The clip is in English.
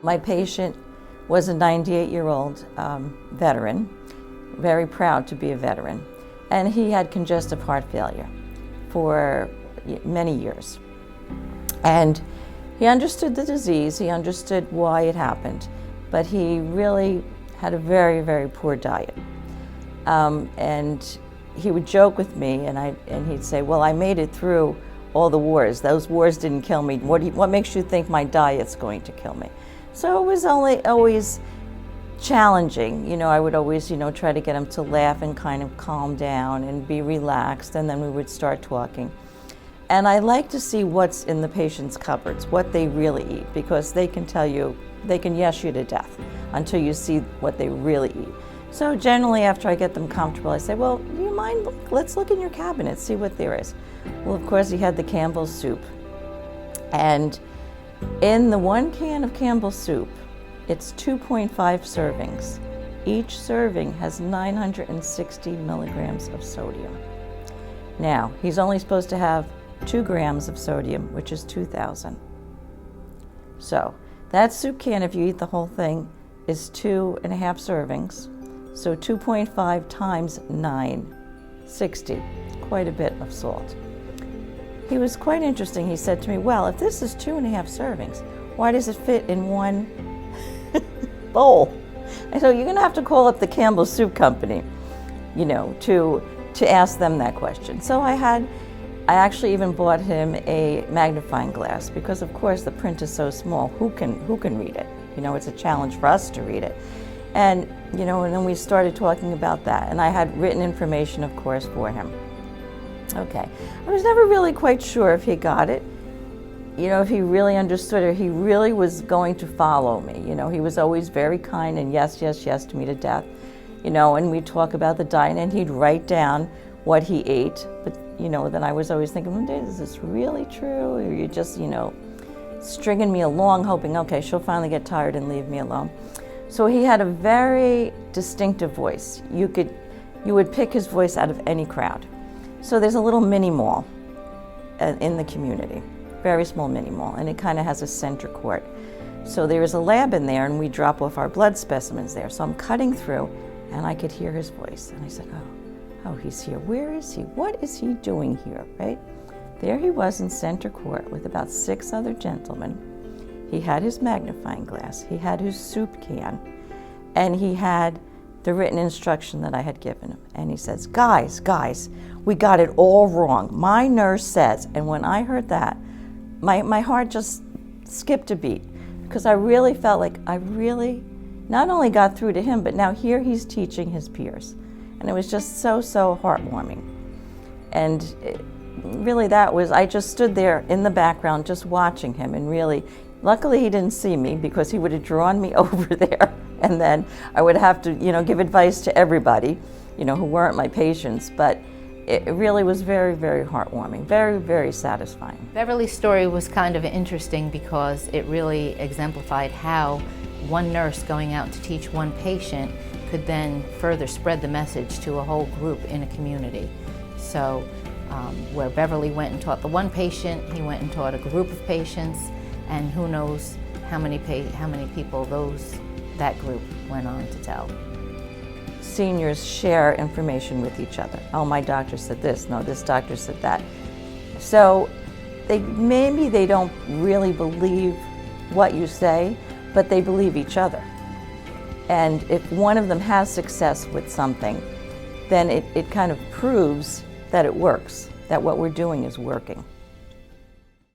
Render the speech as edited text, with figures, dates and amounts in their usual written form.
My patient was a 98-year-old veteran, very proud to be a veteran, and he had congestive heart failure for many years. And he understood the disease, he understood why it happened, but he really had a very, very poor diet. And he would joke with me, and he'd say, well, I made it through all the wars. Those wars didn't kill me. What makes you think my diet's going to kill me? So it was always challenging. You know, I would always, try to get him to laugh and kind of calm down and be relaxed, and then we would start talking. And I like to see what's in the patient's cupboards, what they really eat, because they can tell you, they can yes you to death until you see what they really eat. So generally after I get them comfortable, I say, well, do you mind, let's look in your cabinet, see what there is. Well, of course, he had the Campbell's soup. And in the 1 can of Campbell's soup, it's 2.5 servings. Each serving has 960 milligrams of sodium. Now, he's only supposed to have 2 grams of sodium, which is 2,000. So that soup can, if you eat the whole thing, is 2.5 servings. So 2.5 times 960, quite a bit of salt. He was quite interesting. He said to me, well, if this is 2.5 servings, why does it fit in one bowl? And so you're gonna have to call up the Campbell's Soup Company, to ask them that question. So I actually even bought him a magnifying glass because, of course, the print is so small. Who can read it? It's a challenge for us to read it. And and then we started talking about that. And I had written information, of course, for him. Okay. I was never really quite sure if he got it, if he really understood or he really was going to follow me. He was always very kind and yes, yes, yes to me to death. And we'd talk about the diet and he'd write down what he ate. But, then I was always thinking, is this really true? Or you're just, stringing me along, hoping, okay, she'll finally get tired and leave me alone. So he had a very distinctive voice. You would pick his voice out of any crowd. So there's a little mini mall in the community, very small mini mall, and it kind of has a center court. So there is a lab in there, and we drop off our blood specimens there. So I'm cutting through, and I could hear his voice, and I said, oh, he's here. Where is he? What is he doing here, right? There he was in center court with about 6 other gentlemen. He had his magnifying glass, he had his soup can, and he had the written instruction that I had given him. And he says, guys, we got it all wrong. My nurse says, and when I heard that, my heart just skipped a beat, because I really felt like I really not only got through to him, but now here he's teaching his peers. And it was just so heartwarming. And really I just stood there in the background just watching him, and really, luckily he didn't see me because he would have drawn me over there, and then I would have to, give advice to everybody, who weren't my patients. But it really was very, very heartwarming, very, very satisfying. Beverly's story was kind of interesting because it really exemplified how one nurse going out to teach one patient could then further spread the message to a whole group in a community. So where Beverly went and taught the one patient, he went and taught a group of patients, and who knows how many people that group went on to tell. Seniors share information with each other. Oh, my doctor said this. No, this doctor said that. So maybe they don't really believe what you say, but they believe each other. And if one of them has success with something, then it kind of proves that it works, that what we're doing is working.